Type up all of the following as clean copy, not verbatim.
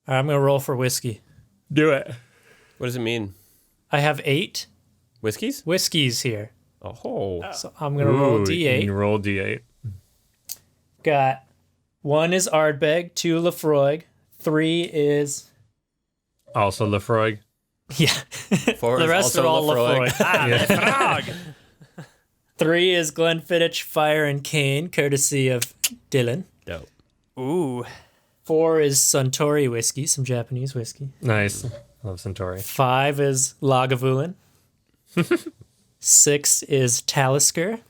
All right, I'm going to roll for whiskey. Do it. What does it mean? I have 8 Whiskeys? whiskeys here. Oh. So I'm going to roll You D8. can roll D8. Got 1 is Ardbeg, 2 Lefroy, 3 is... Also Lefroy. Yeah. 4 The is rest also are all Lefroy. Lefroy. 3 is Glenfiddich, Fire, and Cane, courtesy of Dylan. Dope. Ooh. 4 is Suntory whiskey, some Japanese whiskey. Nice. Love Centauri. 5 is Lagavulin. 6 is Talisker.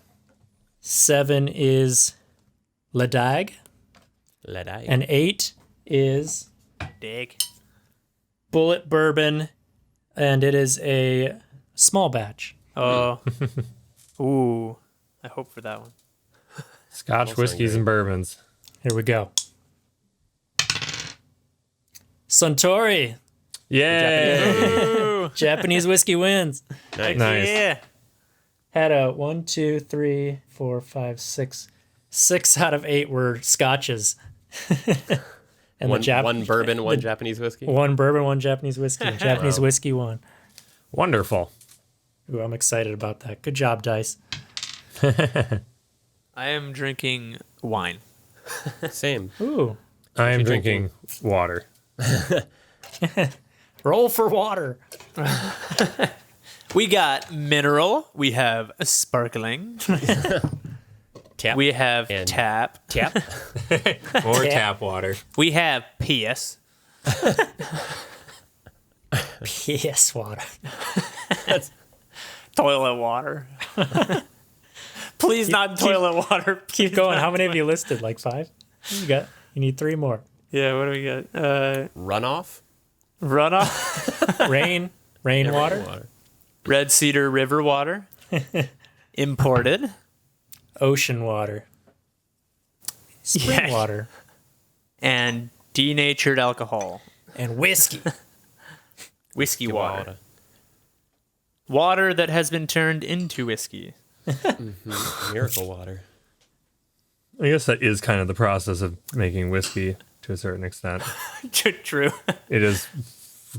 7 is Ladag. And 8 is Dig. Bullet Bourbon, and it is a small batch. Oh. Ooh. I hope for that one. Scotch, whiskeys, and bourbons. Here we go. Suntory. Yay! Japanese whiskey wins. Nice. Nice. Yeah. Had a 1, 2, 3, 4, 5, 6. 6 out of 8 were scotches. And One bourbon, one Japanese whiskey. 1 bourbon, 1 Japanese whiskey. Japanese whiskey won. Wonderful. Ooh, I'm excited about that. Good job, Dice. I am drinking wine. Same. Ooh. I am drinking water. Roll for water. We got mineral. We have sparkling. Tap. We have And- tap. Tap. Or tap water. We have PS. PS water. Toilet water. Please not toilet water. Keep going. How many have you listed? Like 5? You need 3 more. Yeah, what do we got? Runoff. Runoff. Rainwater. Red Cedar River water. Imported. Ocean water. Spring Yeah. water. And denatured alcohol. And whiskey. Whiskey water. Water that has been turned into whiskey. Miracle water. I guess that is kind of the process of making whiskey to a certain extent. True. It is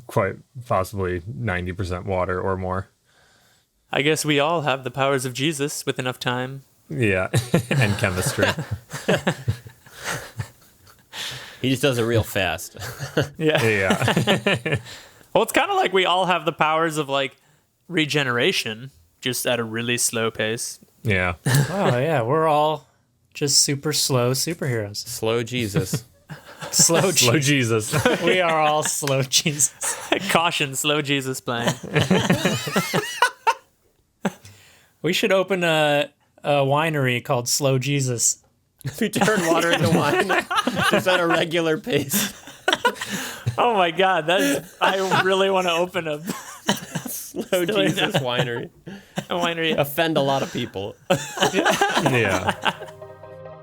quite possibly 90% water or more. I guess we all have the powers of Jesus with enough time. Yeah, and chemistry. He just does it real fast. Yeah. Yeah. Well, it's kind of like we all have the powers of like regeneration, just at a really slow pace. Yeah. Oh, yeah. We're all just super slow superheroes. Slow Jesus. Slow Slow Jesus. Jesus. We are all slow Jesus. Caution, slow Jesus playing. We should open a winery called Slow Jesus. If you turn water into wine, just at a regular pace. Oh my God, I really want to open a Slow Jesus winery. winery. Offend a lot of people. Yeah.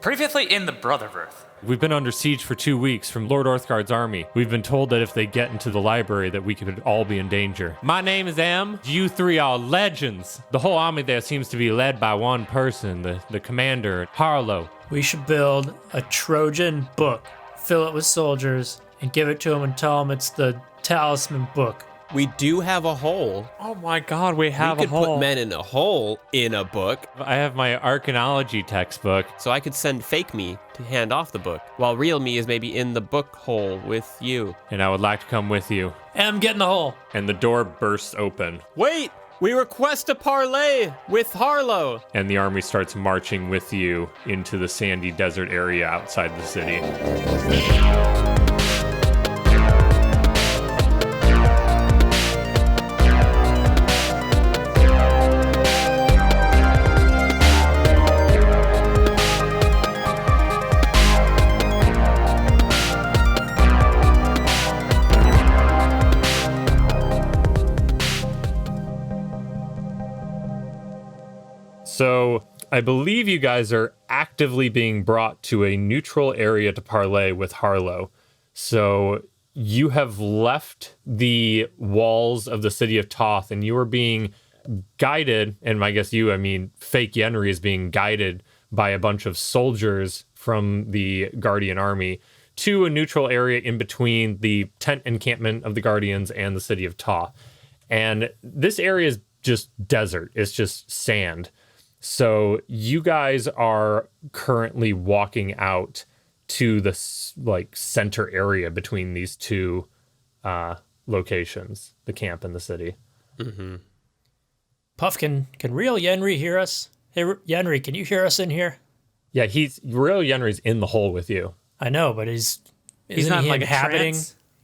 Previously in the Brotherverse. We've been under siege for 2 weeks from Lord Orthgard's army. We've been told that if they get into the library that we could all be in danger. My name is Em. You 3 are legends. The whole army there seems to be led by one person, the commander, Harlow. We should build a Trojan book, fill it with soldiers, and give it to them and tell them it's the talisman book. We do have a hole. Oh my God, we have We a could hole. put men in a hole in a book, I have my archaeology textbook. so I could send fake me to hand off the book, while real me is maybe in the book hole with you. And I would like to come with you. Em, get in the hole. And the door bursts open, Wait! We request a parley with Harlow! and the army starts marching with you into the sandy desert area outside the city. So I believe you guys are actively being brought to a neutral area to parley with Harlow. So you have left the walls of the city of Toth, and you are being guided, and I guess I mean fake Yenry is being guided by a bunch of soldiers from the Guardian army to a neutral area in between the tent encampment of the Guardians and the city of Ta. And this area is just desert. It's just sand. So you guys are currently walking out to the center area between these two locations, the camp and the city. Mm-hmm. Puff, can real Yenry hear us? Hey, Yenry, can you hear us in here? Yeah, real Yenry's in the hole with you. I know, but He's isn't not he like inhabiting?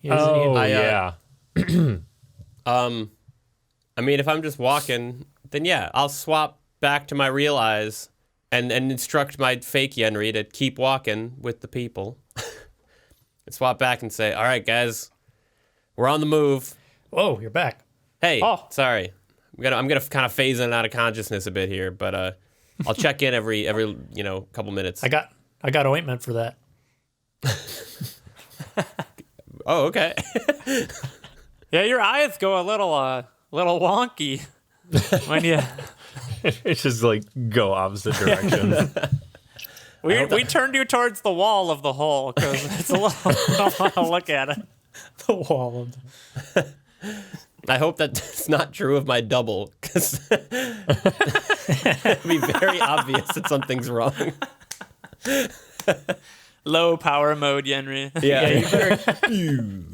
Oh, yeah. I mean, if I'm just walking, then yeah, I'll swap back to my real eyes and instruct my fake Yenry to keep walking with the people. And swap back and say, all right, guys, we're on the move. Whoa, you're back. Hey, Oh. sorry. I'm gonna kind of phase in and out of consciousness a bit here, but I'll check in every couple minutes. I got ointment for that. Oh, okay. Yeah, your eyes go a little wonky when you. It's just like go opposite directions. We turned you towards the wall of the hole because it's a little. I don't want to look at it. The wall of I hope that's not true of my double, because it'd be very obvious that something's wrong. Low power mode, Yenry. Yeah. you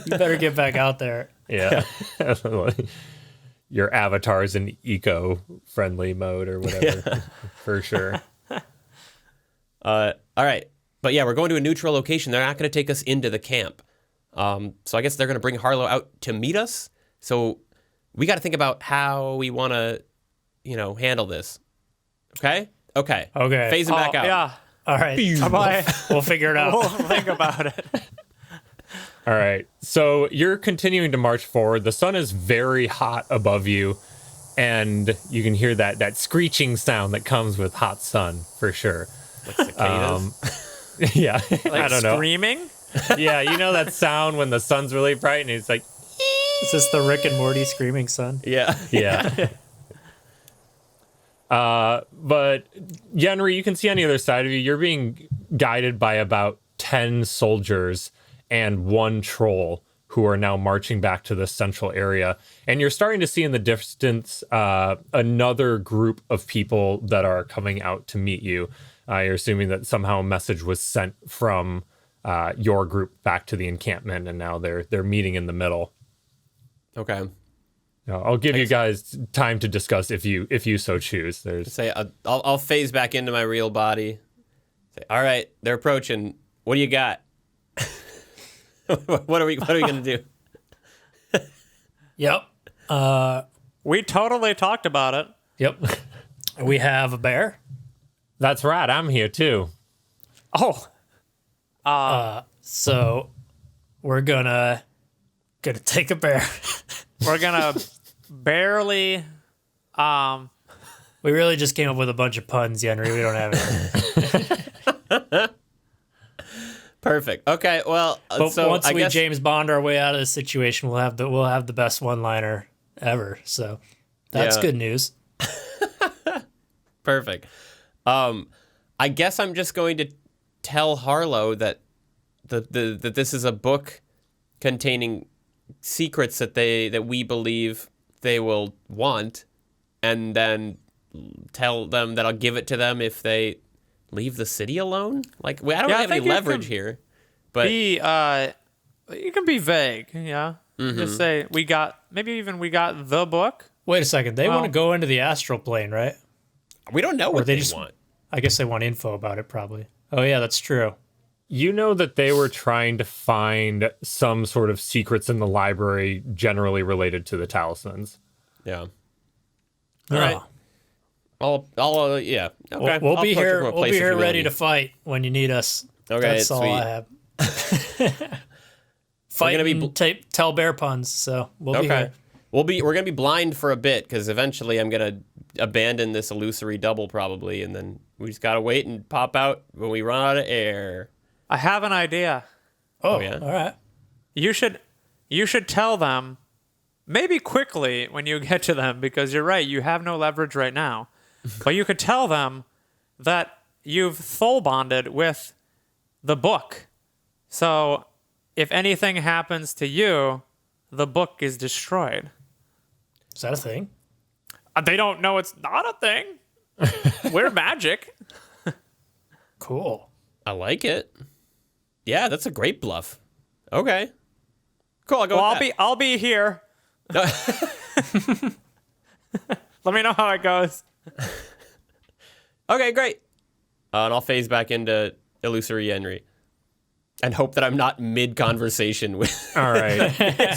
better get back out there. Yeah. Your avatar's in eco-friendly mode or whatever, for sure. All right. But yeah, we're going to a neutral location. They're not going to take us into the camp. So I guess they're going to bring Harlow out to meet us. So we got to think about how we want to, handle this. Okay? Okay. Phase him back out. Yeah. All right. We'll figure it out. We'll think about it. All right. So you're continuing to march forward. The sun is very hot above you, and you can hear that screeching sound that comes with hot sun, for sure. Like cicadas. Yeah. Like I don't know. screaming? Yeah, you know that sound when the sun's really bright and it's like, Is this the Rick and Morty screaming sun? Yeah. yeah. But Yenry, you can see on the other side of you, you're being guided by about 10 soldiers and one troll who are now marching back to the central area. And you're starting to see in the distance another group of people that are coming out to meet you. You're assuming that somehow a message was sent from your group back to the encampment, and now they're meeting in the middle. Okay. I'll give you guys time to discuss if you so choose. Say I'll phase back into my real body. Say, all right, they're approaching. What do you got? What are we gonna do? Yep. We totally talked about it. Yep. We have a bear. That's right. I'm here too. Oh. So we're gonna take a bear. We're gonna barely. We really just came up with a bunch of puns, Yenry. We don't have anything. Perfect. Okay. Well, But so once I we guess James Bond our way out of this situation, we'll have the best one-liner ever. So that's Yeah. good news. perfect. I guess I'm just going to tell Harlow that that this is a book containing secrets that we believe they will want, and then tell them that I'll give it to them if they leave the city alone. Like, I don't Yeah, I have any think you leverage can here, but you can be vague. Yeah. Just say we got the book. Wait a second. They Well- want to go into the astral plane, right? we don't know what they they just- want. I guess they want info about it, probably. Oh yeah, that's true. You know that they were trying to find some sort of secrets in the library generally related to the talismans. Yeah. All right. I'll yeah. Okay. We'll I'll be approach it here. from a We'll place be of here ready humility. to fight when you need us. Okay, That's all sweet. I have. Fight and tell bear puns. So we'll be here. We're gonna be blind for a bit because eventually I'm gonna abandon this illusory double probably, and then we just gotta wait and pop out when we run out of air. I have an idea. Oh yeah? All right. You should tell them, maybe quickly when you get to them, because you're right, you have no leverage right now. But you could tell them that you've soul bonded with the book, So, if anything happens to you, the book is destroyed. Is that a thing? They don't know it's not a thing. We're magic. Cool. I like it. Yeah, that's a great bluff. Okay. Cool, I'll go Well, with I'll be here. that. Let me know how it goes. Okay, great. And I'll phase back into Illusory Yenry. And hope that I'm not mid-conversation with... All right.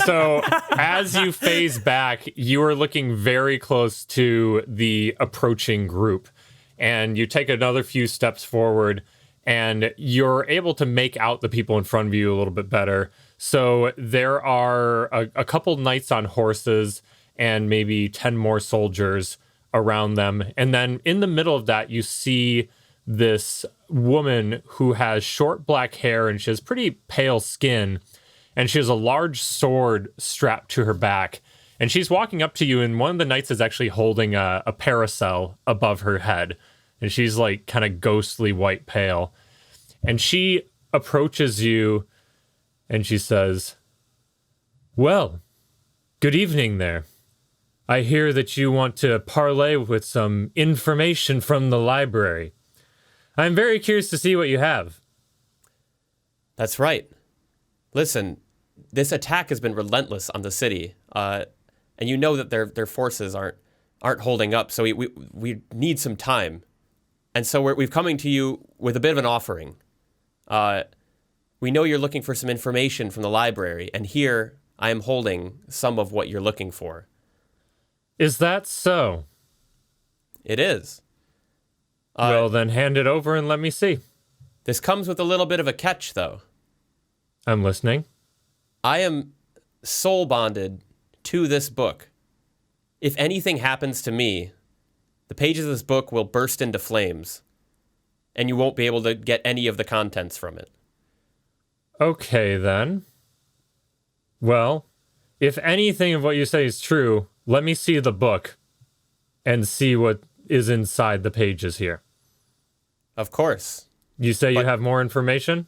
So as you phase back, you are looking very close to the approaching group. And you take another few steps forward, and you're able to make out the people in front of you a little bit better. So there are a couple knights on horses and maybe 10 more soldiers around them. And then in the middle of that, you see this woman who has short black hair and she has pretty pale skin, and she has a large sword strapped to her back. And she's walking up to you, and one of the knights is actually holding a parasol above her head. And she's like kind of ghostly white pale. And she approaches you and she says, "Well, good evening there. I hear that you want to parley with some information from the library. I'm very curious to see what you have." That's right. Listen, this attack has been relentless on the city. And you know that their forces aren't holding up, so we need some time. And so we've coming to you with a bit of an offering. We know you're looking for some information from the library, and here I am holding some of what you're looking for. Is that so? It is. Well, then hand it over and let me see. This comes with a little bit of a catch, though. I'm listening. I am soul bonded to this book. If anything happens to me, the pages of this book will burst into flames, and you won't be able to get any of the contents from it. Okay, then. Well, if anything of what you say is true, let me see the book and see what is inside the pages here. Of course. You say you have more information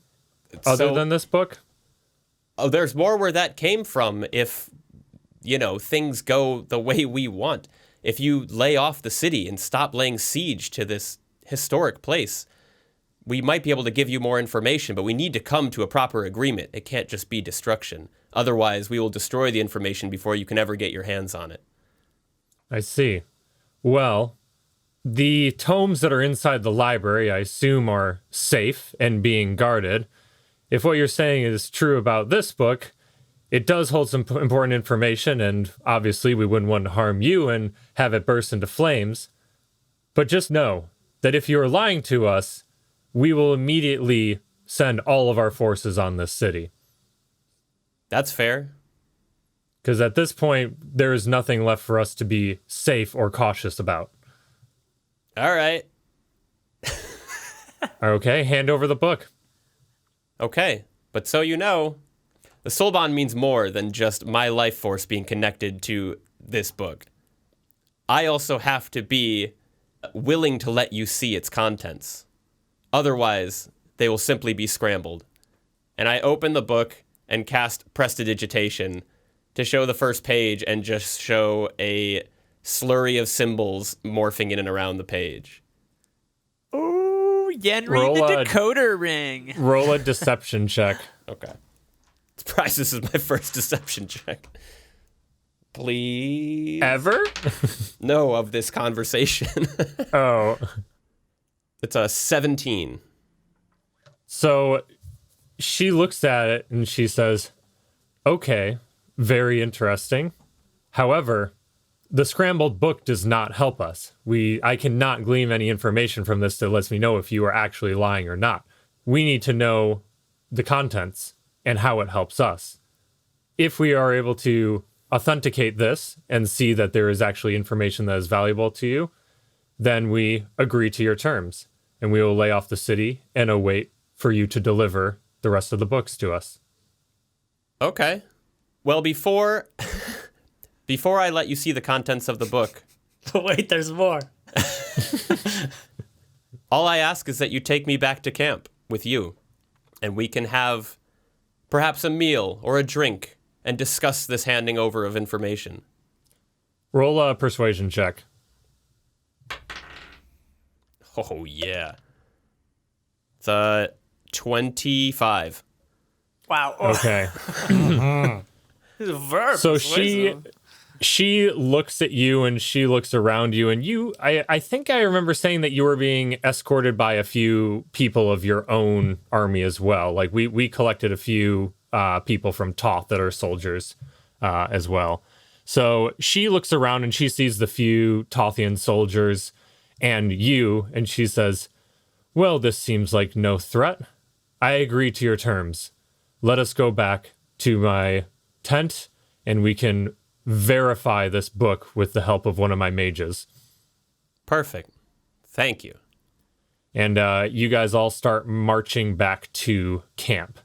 other than this book? Oh, there's more where that came from if, things go the way we want. If you lay off the city and stop laying siege to this historic place, we might be able to give you more information, but we need to come to a proper agreement. It can't just be destruction. Otherwise, we will destroy the information before you can ever get your hands on it. I see. Well, the tomes that are inside the library, I assume, are safe and being guarded. If what you're saying is true about this book, it does hold some important information, and obviously we wouldn't want to harm you and have it burst into flames. But just know that if you're lying to us, we will immediately send all of our forces on this city. That's fair. Because at this point, there is nothing left for us to be safe or cautious about. All right. Okay, hand over the book. Okay. But so you know, the soul bond means more than just my life force being connected to this book. I also have to be willing to let you see its contents. Otherwise, they will simply be scrambled. And I open the book and cast Prestidigitation to show the first page and just show a slurry of symbols morphing in and around the page. Ooh, Yenry Roll the a- decoder ring. Roll a deception check. Okay. Surprised this is my first deception check. Please. Ever? No, of this conversation. Oh. It's a 17. So she looks at it and she says, "Okay, very interesting. However, the scrambled book does not help us. I cannot glean any information from this that lets me know if you are actually lying or not. We need to know the contents and how it helps us. If we are able to authenticate this and see that there is actually information that is valuable to you, then we agree to your terms, and we will lay off the city and await for you to deliver the rest of the books to us." Okay. Well, before I let you see the contents of the book, Wait, there's more. all I ask is that you take me back to camp with you, and we can have perhaps a meal or a drink, and discuss this handing over of information. Roll a persuasion check. Oh, yeah. It's 25. Wow. Okay. This is a verb. So persuasive. she looks at you and she looks around you, and I think I remember saying that you were being escorted by a few people of your own army as well. Like we collected a few people from Toth that are soldiers as well. So she looks around and she sees the few Tothian soldiers and you, and she says, "Well, this seems like no threat. I agree to your terms. Let us go back to my tent and we can verify this book with the help of one of my mages." Perfect. Thank you. And you guys all start marching back to camp.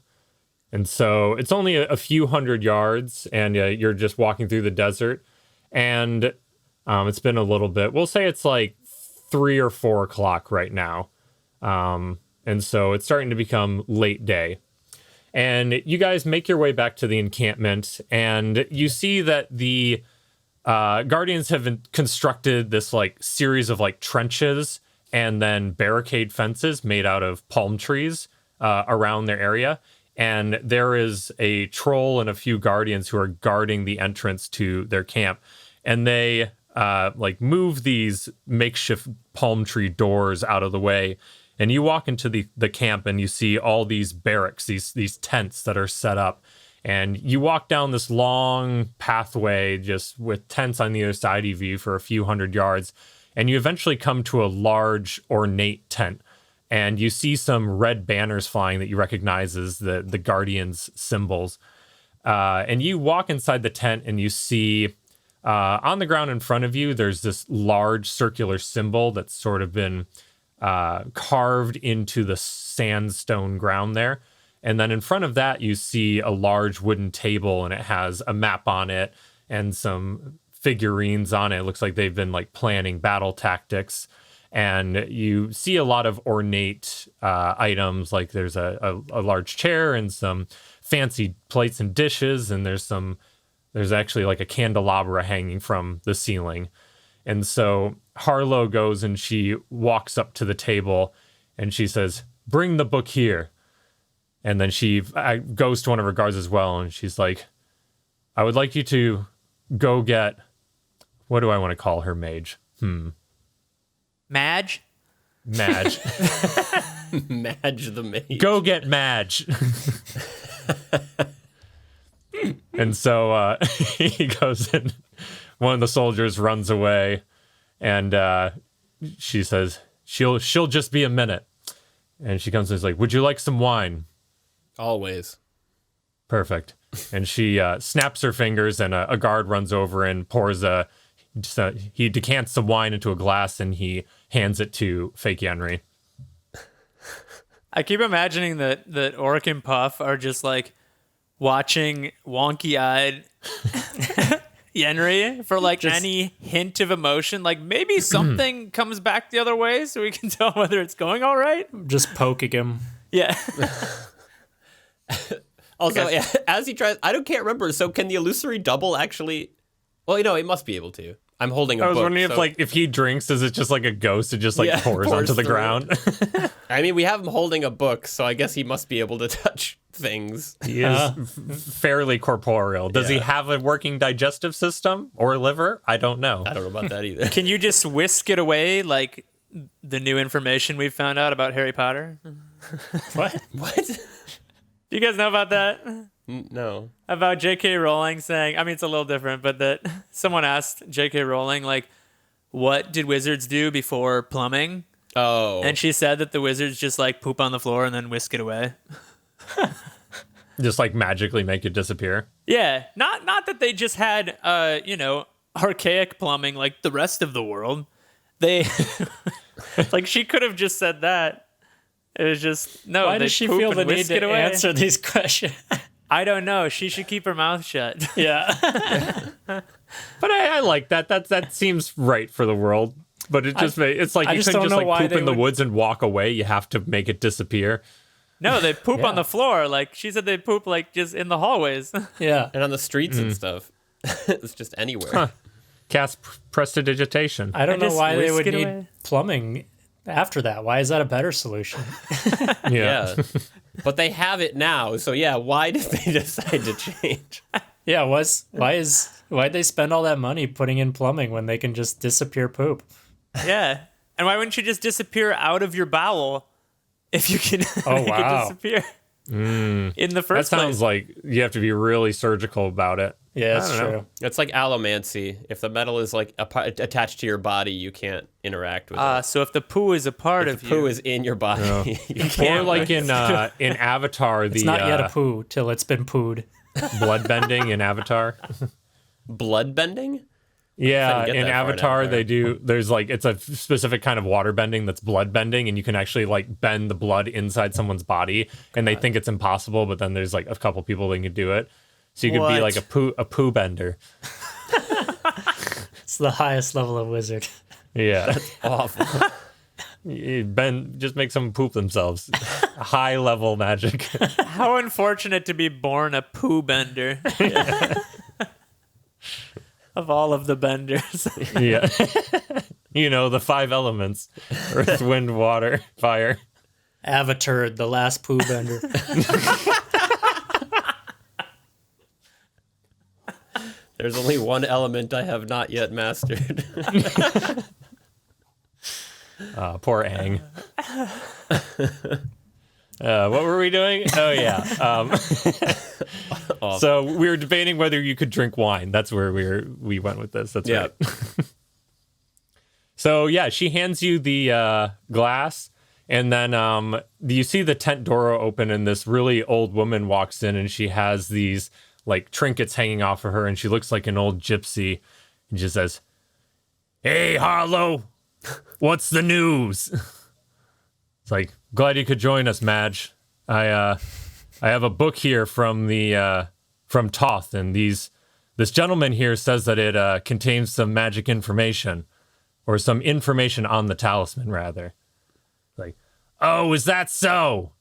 And so it's only a few hundred yards, and you're just walking through the desert. And it's been a little bit. We'll say it's like 3 or 4 o'clock right now. And so it's starting to become late day. And you guys make your way back to the encampment, and you see that the Guardians have constructed this like series of like trenches and then barricade fences made out of palm trees around their area. And there is a troll and a few Guardians who are guarding the entrance to their camp. And they like move these makeshift palm tree doors out of the way. And you walk into the camp and you see all these barracks, these tents that are set up. And you walk down this long pathway just with tents on the other side of you for a few hundred yards. And you eventually come to a large ornate tent. And you see some red banners flying that you recognize as the Guardians' symbols. And you walk inside the tent and you see on the ground in front of you, there's this large circular symbol that's sort of been carved into the sandstone ground there. And then in front of that, you see a large wooden table, and it has a map on it and some figurines on it. It looks like they've been like planning battle tactics. And you see a lot of ornate items, like there's a large chair and some fancy plates and dishes, and there's actually like a candelabra hanging from the ceiling. And so Harlow goes and she walks up to the table and she says, "Bring the book here." And then she goes to one of her guards as well, and she's like, "I would like you to go get," what do I want to call her mage? Madge? Madge. Madge the mage. Go get Madge. And so he goes in. One of the soldiers runs away, and she says, she'll just be a minute. And she comes and is like, "Would you like some wine?" Always. Perfect. And she snaps her fingers, and a guard runs over and pours he decants some wine into a glass, and he hands it to fake Yenry. I keep imagining that Orc and Puff are just like watching wonky-eyed Yenry for like any hint of emotion. Like maybe something comes back the other way so we can tell whether it's going all right. Just poking him. Yeah. Also, yeah, as he tries, can't remember. So can the illusory double actually? Well, it must be able to. I'm holding a book. I was wondering if he drinks, is it just like a ghost? It just pours onto the ground. I mean, we have him holding a book, so I guess he must be able to touch things. He is fairly corporeal. Does he have a working digestive system or liver? I don't know. I don't know about that either. Can you just whisk it away like the new information we've found out about Harry Potter? What? What? Do you guys know about that? No. About J.K. Rowling saying, I mean, it's a little different, but that someone asked J.K. Rowling, like, what did wizards do before plumbing? Oh. And she said that the wizards just like poop on the floor and then whisk it away. Just like magically make it disappear. Yeah. Not that they just had, archaic plumbing like the rest of the world. They, like, she could have just said that. It was just, no, Why does she feel the need to away. answer these questions? I don't know. She should keep her mouth shut. Yeah. But I like that. That seems right for the world. But it just it's like I you just couldn't don't just know like why poop they in the would- woods and walk away. You have to make it disappear. No, they poop Yeah. on the floor. Like she said, they poop like just in the hallways. Yeah. And on the streets and stuff. It's just anywhere. Cast prestidigitation. I don't know just why they whisk would it need away. plumbing after that. Why is that a better solution? Yeah. But they have it now. So yeah, why did they decide to change? Yeah, why'd they spend all that money putting in plumbing when they can just disappear poop? Yeah. And why wouldn't you just disappear out of your bowel if you can, Oh, you can wow. disappear in the That first sounds place? like you have to be really surgical about it. Yeah, that's I don't know. true. It's like allomancy. If the metal is like attached to your body, you can't interact with it. So if the poo is a part of If the poo you, is in your body, you Or can't. like in Avatar, It's the not yet a poo till it's been pooed. blood bending in Avatar. Blood bending? Yeah, Couldn't get in that far in Avatar, Avatar. they do. There's like it's a specific kind of water bending that's blood bending, and you can actually like bend the blood inside someone's body, and they think it's impossible, but then there's like a couple people that can do it. So you could be What? like a poo bender. It's the highest level of wizard. Yeah, Awful. just make someone poop themselves. High level magic. how unfortunate to be born a poo bender. Of all of the benders. Yeah, you know the 5 elements: earth, wind, water, fire. Avatar, the last poo bender. There's only one element I have not yet mastered. Poor Aang. What were we doing? Oh yeah. So we were debating whether you could drink wine. That's where we went with this. That's Yeah. right. So yeah, she hands you the glass, and then you see the tent door open, and this really old woman walks in, and she has these like trinkets hanging off of her, and she looks like an old gypsy, and she says, "Hey, Harlow, what's the news?" It's like, glad you could join us, Madge. I have a book here from the from Toth, and this gentleman here says that it contains some magic information, or some information on the talisman, rather. Like, oh, is that so?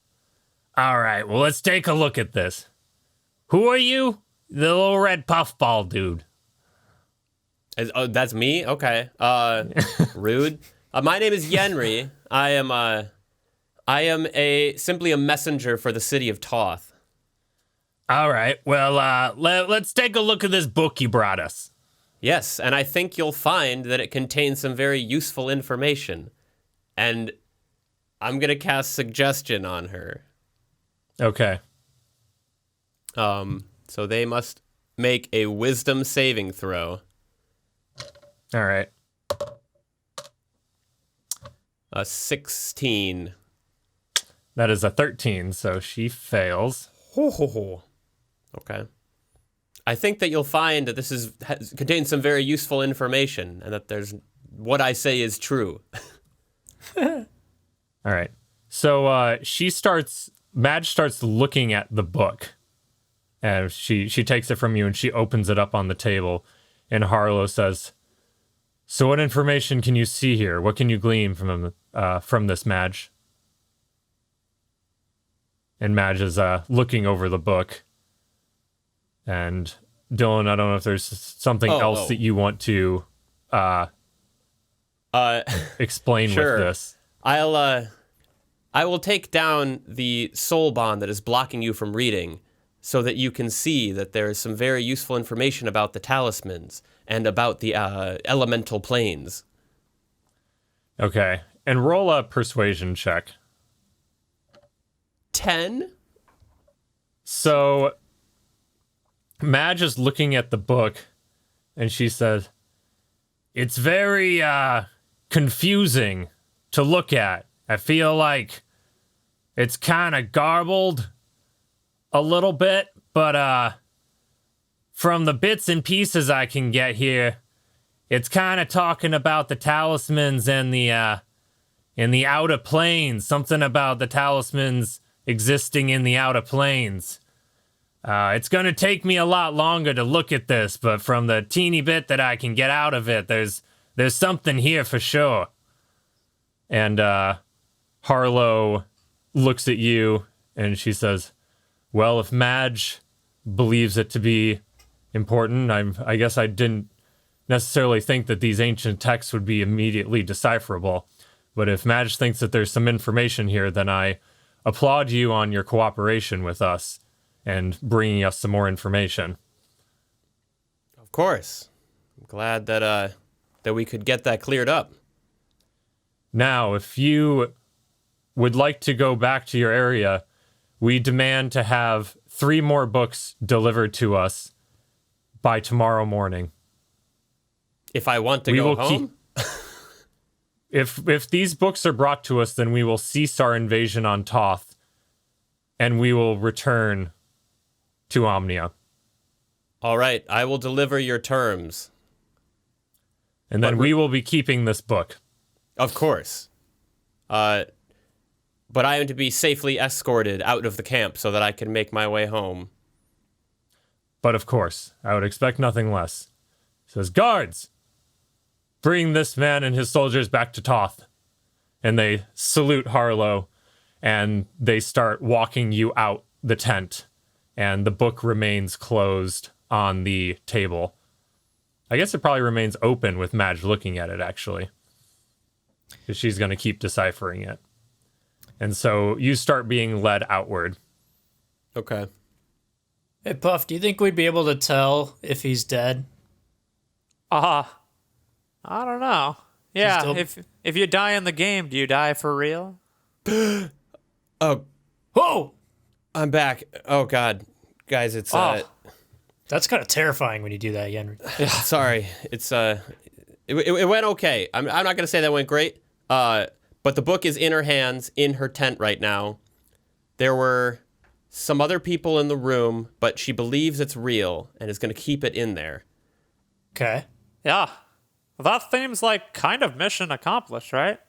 All right, well, let's take a look at this. Who are you? The little red puffball dude. Oh, that's me? Okay. Rude. My name is Yenry. I am simply a messenger for the city of Toth. All right, well, let's take a look at this book you brought us. Yes, and I think you'll find that it contains some very useful information. And I'm going to cast suggestion on her. Okay. So they must make a wisdom saving throw. All right. 16. That is a 13, so she fails. Ho, ho, ho. Okay. I think that you'll find that this contains some very useful information, and that what I say is true. All right. So Madge starts looking at the book, and she takes it from you and she opens it up on the table, and Harlow says, "So what information can you see here? What can you glean from this, Madge?" And Madge is looking over the book. And Dylan, I don't know if there's something else that you want to explain Sure. with this. I will take down the soul bond that is blocking you from reading, so that you can see that there is some very useful information about the talismans and about the elemental planes. Okay. And roll a persuasion check. 10? So Madge is looking at the book, and she says, "It's very confusing to look at. I feel like it's kind of garbled a little bit, but from the bits and pieces I can get here, it's kind of talking about the talismans and the outer planes. Something about the talismans existing in the outer planes. It's going to take me a lot longer to look at this, but from the teeny bit that I can get out of it, there's something here for sure." And Harlow looks at you and she says, well, if Madge believes it to be important, I guess I didn't necessarily think that these ancient texts would be immediately decipherable. But if Madge thinks that there's some information here, then I applaud you on your cooperation with us and bringing us some more information. Of course. I'm glad that we could get that cleared up. Now, if you would like to go back to your area, we demand to have 3 more books delivered to us by tomorrow morning. If I want to go home? If these books are brought to us, then we will cease our invasion on Toth, and we will return to Omnia. All right, I will deliver your terms. And then we will be keeping this book. Of course. But I am to be safely escorted out of the camp so that I can make my way home. But of course, I would expect nothing less. He says, guards, bring this man and his soldiers back to Toth. And they salute Harlow, and they start walking you out the tent. And the book remains closed on the table. I guess it probably remains open with Madge looking at it, actually. Because she's going to keep deciphering it. And so you start being led outward. Okay. Hey, Puff, do you think we'd be able to tell if he's dead? I don't know. Yeah, still- if you die in the game, do you die for real? Oh, Whoa! I'm back. Oh, God. Guys, it's... That's kind of terrifying when you do that, Yenry. Sorry. It's... It went okay. I'm not going to say that went great. But the book is in her hands, in her tent right now. There were some other people in the room, but she believes it's real and is going to keep it in there. Okay. Yeah. Well, that seems like kind of mission accomplished, right?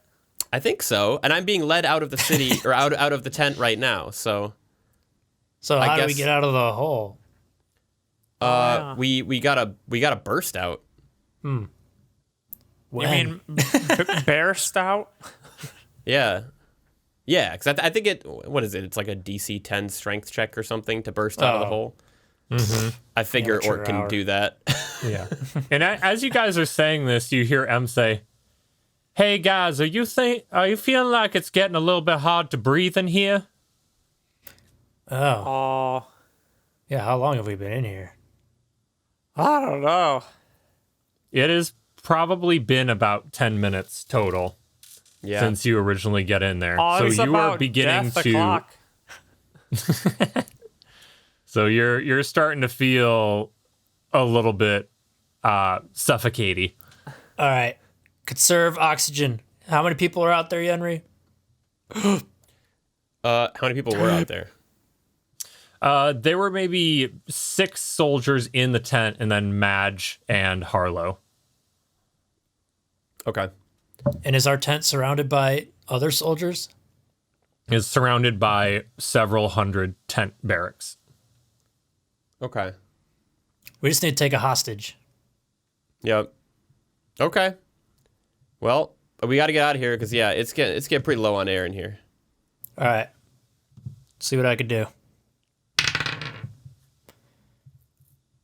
I think so. And I'm being led out of the city or out of the tent right now. So So I how do we guess- get out of the hole? we gotta burst out. When? You mean bear stout? Yeah. Yeah, because I think what is it? It's like a DC 10 strength check or something to burst out of the Oh. hole. Mm-hmm. I figure Amateur Orc can hour. do that. Yeah. And as you guys are saying this, you hear M say, hey guys, are you feeling like it's getting a little bit hard to breathe in here? Oh. Oh, Yeah, how long have we been in here? I don't know. It has probably been about 10 minutes total Yeah. since you originally get in there. Oh, So it's you are about beginning death to o'clock. So you're starting to feel a little bit suffocating. All right. Conserve oxygen. How many people are out there, Yenry? How many people were out there? There were maybe 6 soldiers in the tent, and then Madge and Harlow. Okay. And is our tent surrounded by other soldiers? Is surrounded by several hundred tent barracks. Okay. We just need to take a hostage. Yep. Okay. Well, we got to get out of here because it's getting pretty low on air in here. All right. See what I could do.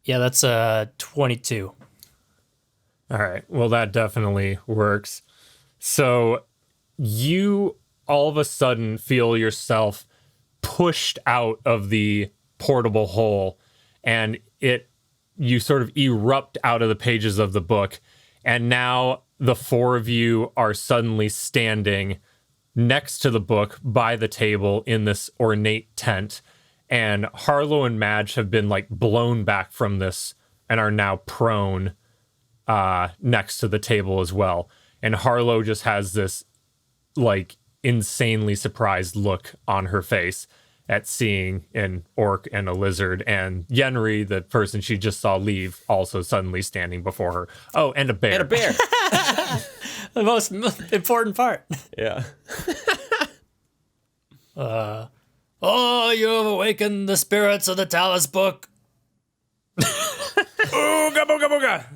Yeah, that's 22. All right. Well, that definitely works. So you all of a sudden feel yourself pushed out of the portable hole, and you sort of erupt out of the pages of the book. And now the 4 of you are suddenly standing next to the book by the table in this ornate tent. And Harlow and Madge have been like blown back from this and are now prone next to the table as well. And Harlow just has this like insanely surprised look on her face at seeing an orc and a lizard, and Yenry, the person she just saw leave, also suddenly standing before her. Oh, and a bear. And a bear. The most important part. Yeah. Oh, you have awakened the spirits of the Talus book. Ooga booga booga.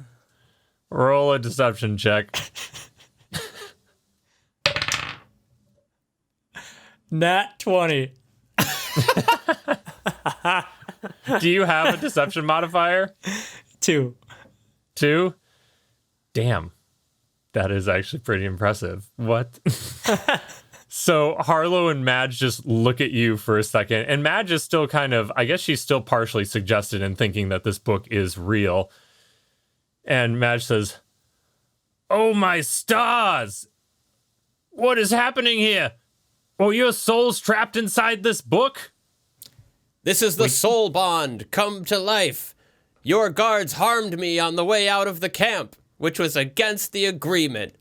Roll a deception check. Nat 20. Do you have a deception modifier? 2. 2? Damn. That is actually pretty impressive. What? So Harlow and Madge just look at you for a second, and Madge is still kind of, I guess she's still partially suggested in thinking that this book is real. And Madge says, "Oh my stars! What is happening here? Oh, your soul's trapped inside this book?" This is the soul bond come to life. Your guards harmed me on the way out of the camp, which was against the agreement.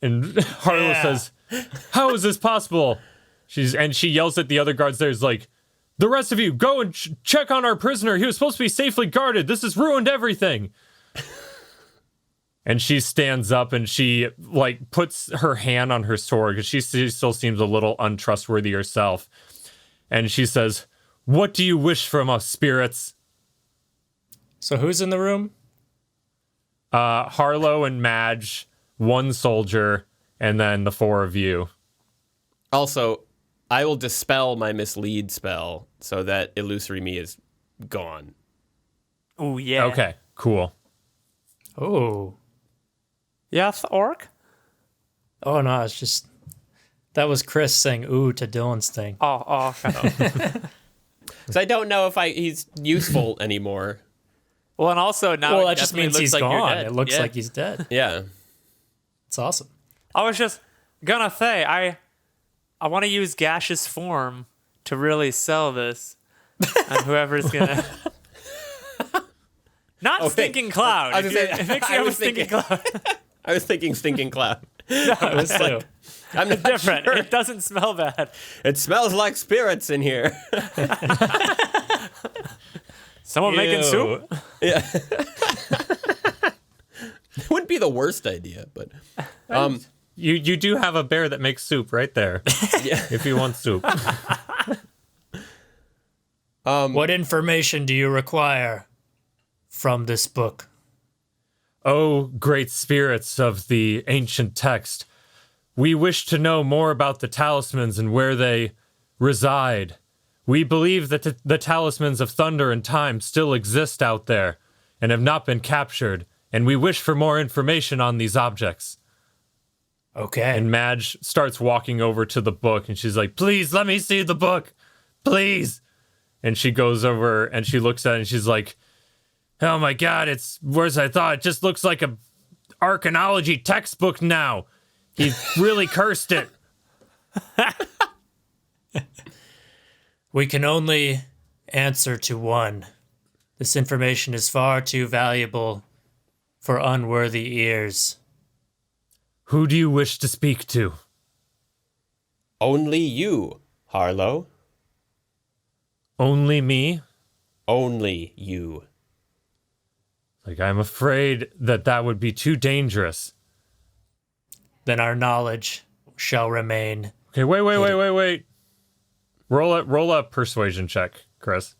And Harlow says, "How is this possible?" She yells at the other guards there, is like, "The rest of you, go and check on our prisoner. He was supposed to be safely guarded. This has ruined everything." And she stands up and she like puts her hand on her sword because she still seems a little untrustworthy herself. And she says, "What do you wish from us, spirits?" So who's in the room? Harlow and Madge, one soldier, and then the 4 of you. Also, I will dispel my mislead spell so that illusory me is gone. Oh, yeah. Okay, cool. Oh. Yes, orc? Oh, no, it's just... That was Chris saying ooh to Dylan's thing. Oh, okay. So I don't know if he's useful anymore. Well, and also now Well, it that just definitely means looks he's like you're gone. dead. It looks Yeah. like he's dead. Yeah. It's awesome. I was just gonna say, I want to use gaseous form to really sell this. And whoever's gonna... Not Stinking Cloud. I was gonna say, It makes me I have a was Stinking thinking- Cloud. I was thinking stinking cloud. It was too. I'm not Different. sure. It doesn't smell bad. It smells like spirits in here. Someone making soup? Yeah. It wouldn't be the worst idea, but You do have a bear that makes soup right there. yeah. If you want soup. What information do you require from this book? Oh, great spirits of the ancient text, we wish to know more about the talismans and where they reside. We believe that the talismans of thunder and time still exist out there and have not been captured, and we wish for more information on these objects. Okay. And Madge starts walking over to the book, and she's like, "Please, let me see the book. Please." And she goes over and she looks at it and she's like, "Oh my God, it's worse than I thought. It just looks like a arcanology textbook now. He really cursed it." We can only answer to one. This information is far too valuable for unworthy ears. Who do you wish to speak to? Only you, Harlow. Only me? Only you. Like, I'm afraid that would be too dangerous. Then our knowledge shall remain. Okay, wait. Roll a persuasion check, Chris.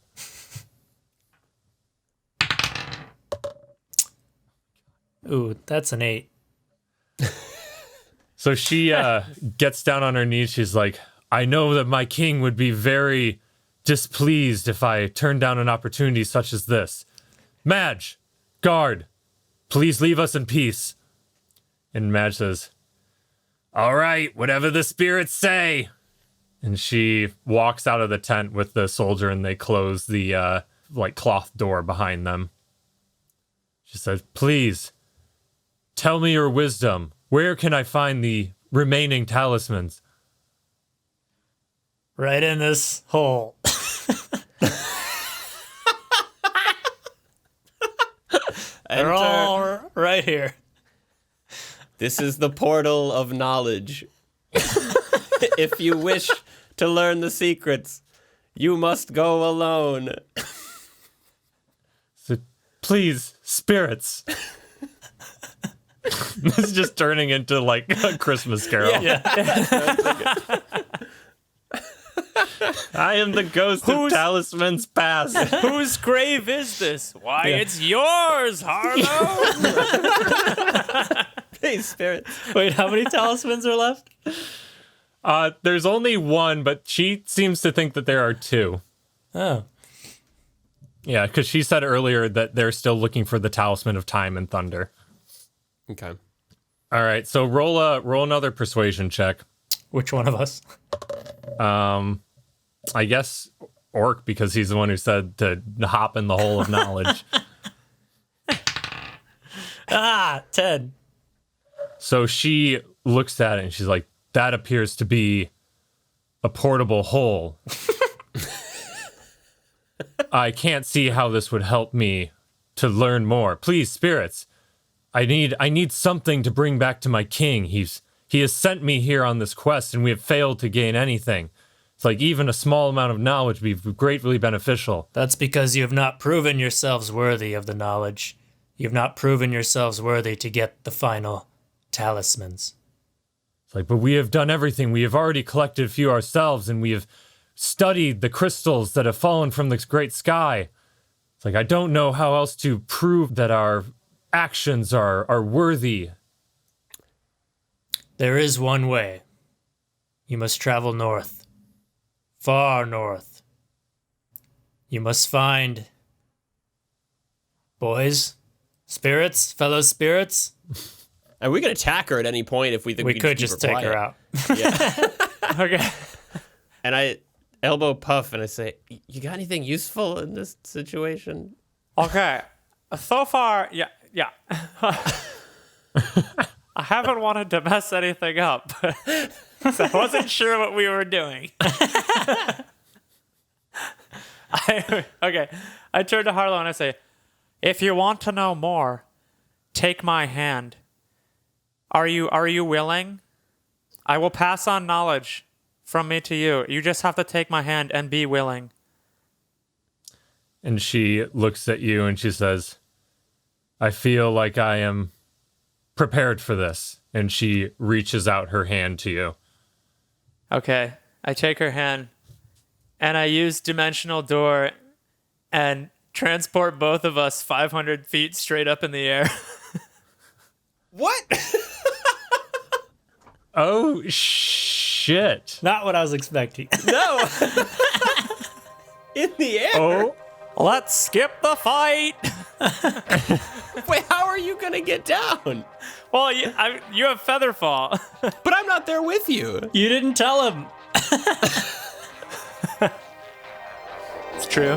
Ooh, that's an 8. So she gets down on her knees. She's like, "I know that my king would be very displeased if I turned down an opportunity such as this. Madge, guard, please leave us in peace." And Madge says, "All right, whatever the spirits say." And she walks out of the tent with the soldier, and they close the cloth door behind them. She says, "Please, tell me your wisdom. Where can I find the remaining talismans?" Right in this hole. They're all right here. This is the portal of knowledge. If you wish to learn the secrets, you must go alone. So, please, spirits. This is just turning into like a Christmas carol. Yeah. I am the ghost of talismans past. Whose grave is this? Why, it's yours, Harlow. Hey, spirits. Wait, how many talismans are left? There's only one, but she seems to think that there are two. Oh. Yeah, because she said earlier that they're still looking for the Talisman of Time and Thunder. Okay. All right, so roll another persuasion check. Which one of us? I guess Orc, because he's the one who said to hop in the hole of knowledge. 10. So she looks at it and she's like, that appears to be a portable hole. I can't see how this would help me to learn more. Please, spirits, I need something to bring back to my king. He has sent me here on this quest and we have failed to gain anything. It's like even a small amount of knowledge would be greatly beneficial. That's because you have not proven yourselves worthy of the knowledge. You have not proven yourselves worthy to get the final talismans. It's like, but we have done everything. We have already collected a few ourselves and we have studied the crystals that have fallen from this great sky. It's like, I don't know how else to prove that our actions are worthy. There is one way. You must travel north. Far north. You must find... boys? Spirits? Fellow spirits? And we can attack her at any point if we think We can could keep just her take quiet. her out. Yeah. Okay. And I elbow Puff and I say, you got anything useful in this situation? Okay. So far, yeah. I haven't wanted to mess anything up. So I wasn't sure what we were doing. I turn to Harlow and I say, if you want to know more, take my hand. Are you willing? I will pass on knowledge from me to you. You just have to take my hand and be willing. And she looks at you and she says, I feel like I am prepared for this. And she reaches out her hand to you. Okay. I take her hand and I use Dimensional Door and transport both of us 500 feet straight up in the air. What? Oh, shit. Not what I was expecting. No. In the air? Oh, Let's skip the fight. Wait, how are you going to get down? Well, you have Featherfall. But I'm not there with you. You didn't tell him. It's true.